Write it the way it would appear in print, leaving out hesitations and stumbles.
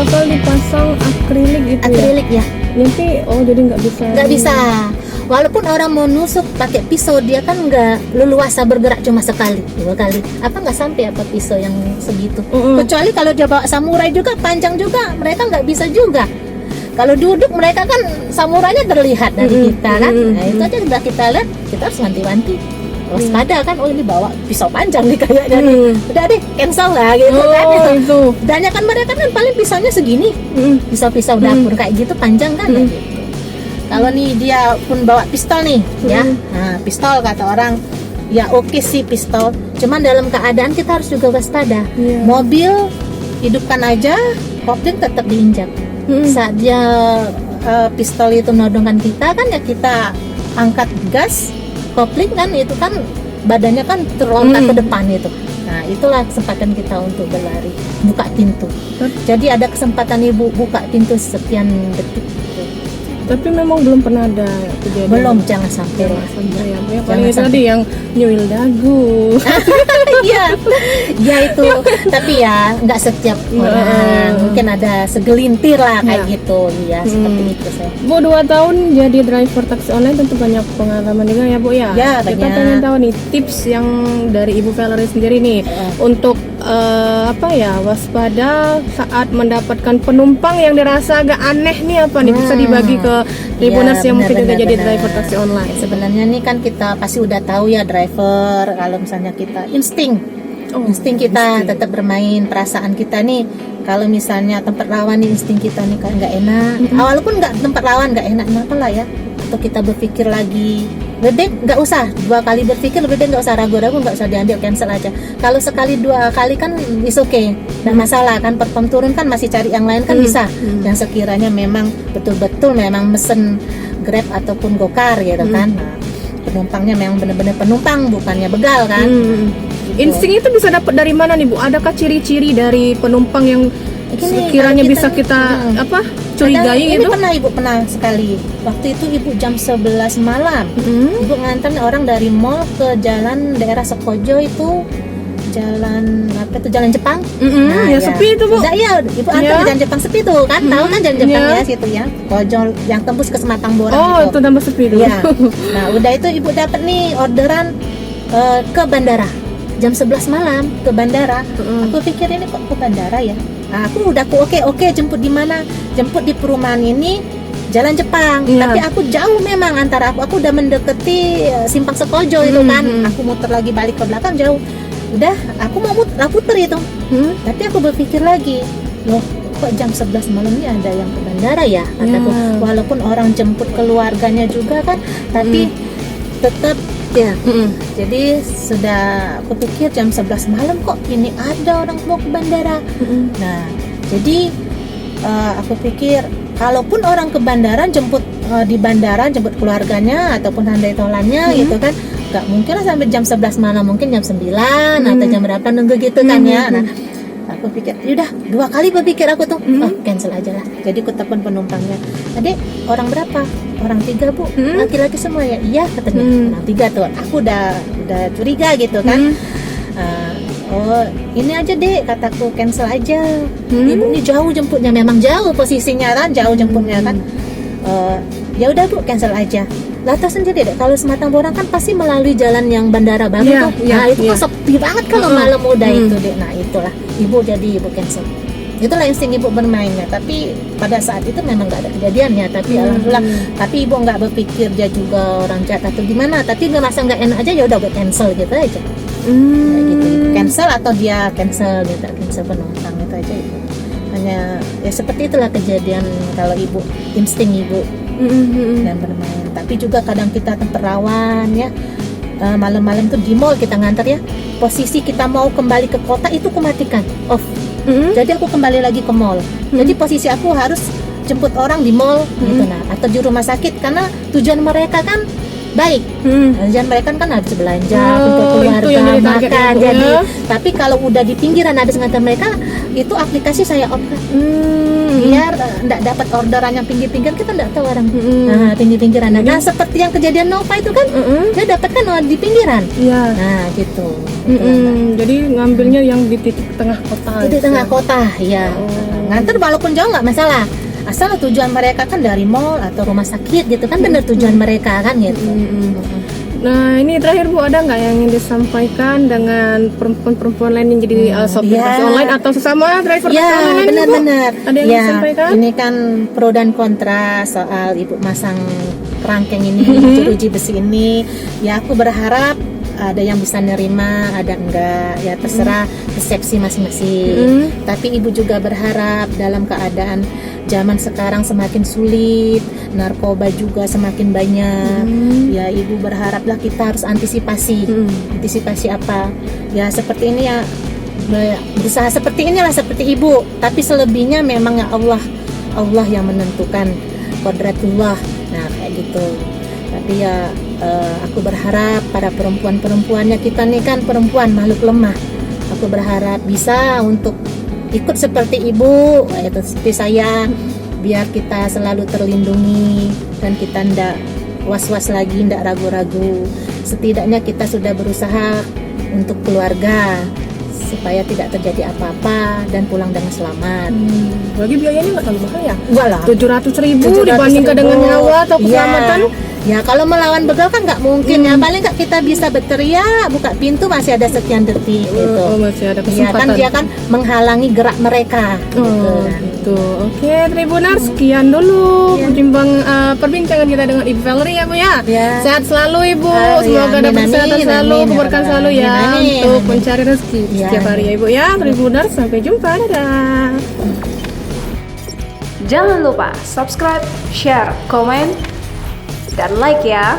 bakal dipasang akrilik gitu Akrilik ya. Nanti jadi nggak bisa. Nggak bisa. Walaupun orang mau nusuk pakai pisau, dia kan nggak leluasa bergerak cuma sekali, 2 kali. Apa nggak sampai apa pisau yang segitu? Kecuali kalau dia bawa samurai juga panjang juga, mereka nggak bisa juga. Kalau duduk mereka kan samurainya terlihat dari kita kan. Nah itu aja udah kita lihat, kita harus wanti-wanti. Waspada kan, ini bawa pisau panjang nih kayaknya nih. Udah deh, cancel lah gitu kan. Itu. Banyak kan mereka kan paling pisaunya segini. Pisau-pisau dapur kayak gitu panjang kan gitu. Kalau nih dia pun bawa pistol nih, ya. Nah, pistol kata orang, ya oke sih pistol. Cuman dalam keadaan kita harus juga waspada. Mobil hidupkan aja, kopling tetap diinjak. Saat dia pistol itu nodongkan kita kan, ya kita angkat gas, kopling kan itu kan badannya kan terlontar ke depan itu. Nah itulah kesempatan kita untuk berlari, buka pintu. Jadi ada kesempatan ibu buka pintu sekian detik. Tapi memang belum pernah ada kejadian. Belum, jangan sampai lah. Ya, paling itu tadi yang nyuil dagu. Iya, ya itu. Tapi ya nggak setiap orang. Mungkin ada segelintir lah kayak gitu. Iya, seperti itu saya. Bu, 2 tahun jadi driver taksi online tentu banyak pengalaman juga ya Bu ya. Ya, Kita banyak. pengen tahu nih tips yang dari Ibu Valerie sendiri nih untuk waspada saat mendapatkan penumpang yang dirasa agak aneh nih, apa nih bisa dibagi ke tribuners yang mungkin juga jadi driver taksi online. Sebenarnya nih kan kita pasti udah tahu ya driver, kalau misalnya kita insting kita tetap bermain, perasaan kita nih kalau misalnya tempat rawan nih insting kita nih kayak nggak enak. Walaupun nggak tempat rawan nggak enak, kenapa lah ya? Atau kita berpikir lagi, lebih nggak usah 2 kali berpikir, lebih nggak usah ragu-ragu, nggak usah diambil, cancel aja. Kalau sekali 2 kali kan is okay, nggak masalah kan. Perform turun kan masih cari yang lain kan bisa. Yang sekiranya memang betul-betul memang mesen Grab ataupun Gokar gitu kan. Nah, penumpangnya memang benar-benar penumpang, bukannya begal kan. Gitu. Insting itu bisa dapat dari mana nih Bu? Adakah ciri-ciri dari penumpang yang sekiranya bisa kita curigai ini gitu? Ibu pernah sekali. Waktu itu ibu jam 11 malam. Ibu nganter orang dari mall ke jalan daerah Sekojo itu. Jalan Jepang. Nah, ya sepi itu Bu. Iya, ibu antar di jalan Jepang sepi tuh kan. Tahu kan jalan Jepang ya situ ya. Kojo yang tembus ke Sematang Borang itu tambah sepi itu. Iya. Nah, udah itu ibu dapat nih orderan ke bandara. Jam 11 malam ke bandara. Aku pikir ini kok ke bandara ya. Nah, aku udah oke jemput di mana? Jemput di perumahan ini Jalan Jepang. Tapi aku jauh memang antara aku udah mendekati Simpang Sekojo itu kan. Aku muter lagi balik ke belakang jauh. Udah, aku mau puter itu. Tapi aku berpikir lagi, loh kok jam 11 malam ini ada yang ke bandara ya? Kataku, walaupun orang jemput keluarganya juga kan, tapi tetap ya. Jadi sudah aku pikir jam 11 malam kok ini ada orang mau ke bandara. Nah, jadi aku pikir kalaupun orang ke bandara jemput di bandara jemput keluarganya ataupun handai tolannya gitu kan, nggak mungkin lah sampai jam 11 malam, mungkin jam 9 atau jam berapa nunggu gitu kan ya. Nah, aku pikir yaudah 2 kali berpikir aku tuh cancel aja lah. Jadi aku telepon penumpangnya, adik orang berapa? Orang 3 Bu, laki-laki semua ya? Iya katanya. Nah 3 tuh, aku udah curiga gitu kan. Oh ini aja deh kataku, cancel aja. Ibu ini jauh jemputnya, memang jauh posisinya kan, jauh jemputnya kan. Ya udah Bu, cancel aja. Lah tahu sendiri deh, kalau Sematang Borang kan pasti melalui jalan yang bandara baru tuh. Nah itu kan sepi banget kalau malam udah itu deh. Nah itulah ibu cancel. Itulah insting ibu bermainnya. Tapi pada saat itu memang nggak ada kejadiannya. Tapi alhamdulillah. Tapi ibu nggak berpikir dia juga orang jahat atau gimana. Tapi ngerasa nggak enak aja, ya udah gue cancel gitu aja. Kayak gitu. Cancel atau dia cancel penumpang itu aja itu. Hanya ya seperti itulah kejadian kalau ibu, insting ibu dan bermain. Tapi juga kadang kita tempat rawan ya, malam-malam tuh di mall kita nganter ya, posisi kita mau kembali ke kota itu kumatikan off. Jadi aku kembali lagi ke mall. Jadi posisi aku harus jemput orang di mall gitu, nah atau di rumah sakit, karena tujuan mereka kan baik. Tujuan mereka kan habis belanja, kumpul keluarga, makan. Jadi tapi kalau udah di pinggiran habis nganter mereka, itu aplikasi saya off kan. Biar enggak dapat orderan yang pinggir-pinggir, kita enggak tahu orang. Nah, pinggir-pinggiran. Nah, seperti yang kejadian Nova itu kan, dia dapat kan di pinggiran. Nah, gitu. Jadi ngambilnya yang di titik tengah kota. Di tengah kota, ya. nganter walaupun jauh nggak masalah, asal tujuan mereka kan dari mall atau rumah sakit gitu kan, bener tujuan mereka kan gitu. Nah ini terakhir Bu, ada nggak yang ingin disampaikan dengan perempuan-perempuan lain yang jadi sopir taksi online atau sesama driver taksi Ya, online, Bu? benar-benar. Ada yang disampaikan? Ini kan pro dan kontra soal ibu masang kerangkeng ini, jeruji besi ini. Ya aku berharap ada yang bisa nerima, ada enggak, ya terserah persepsi masing-masing. Tapi ibu juga berharap dalam keadaan zaman sekarang semakin sulit, narkoba juga semakin banyak. Ya ibu berharaplah kita harus antisipasi. Antisipasi apa? Ya seperti ini ya, berusaha seperti inilah seperti ibu. Tapi selebihnya memang ya Allah yang menentukan, qadratullah. Nah kayak gitu. Tapi ya aku berharap pada perempuan-perempuannya, kita nih kan perempuan makhluk lemah. Aku berharap bisa untuk ikut seperti ibu, itu seperti saya, biar kita selalu terlindungi dan kita ndak was-was lagi, ndak ragu-ragu. Setidaknya kita sudah berusaha untuk keluarga supaya tidak terjadi apa-apa dan pulang dengan selamat. Bagi biayanya nggak terlalu mahal ya? Enggak lah. 700.000 dibandingkan dengan nyawa atau keselamatan. Ya kalau melawan begal kan nggak mungkin ya. Paling nggak kita bisa berteriak, buka pintu masih ada sekian detik gitu. Masih ada Ya kesempatan. kan dia kan menghalangi gerak mereka. Gitu. Oke, Tribuners, sekian dulu perbincangan kita dengan Ibu Valerie ya Bu ya. Sehat selalu Ibu. Semoga dapat kesehatan selalu, keberkahan selalu ya untuk mencari rezeki setiap hari ya Ibu ya. Tribuners, sampai jumpa. Dadah. Jangan lupa subscribe, share, komen, dan like ya.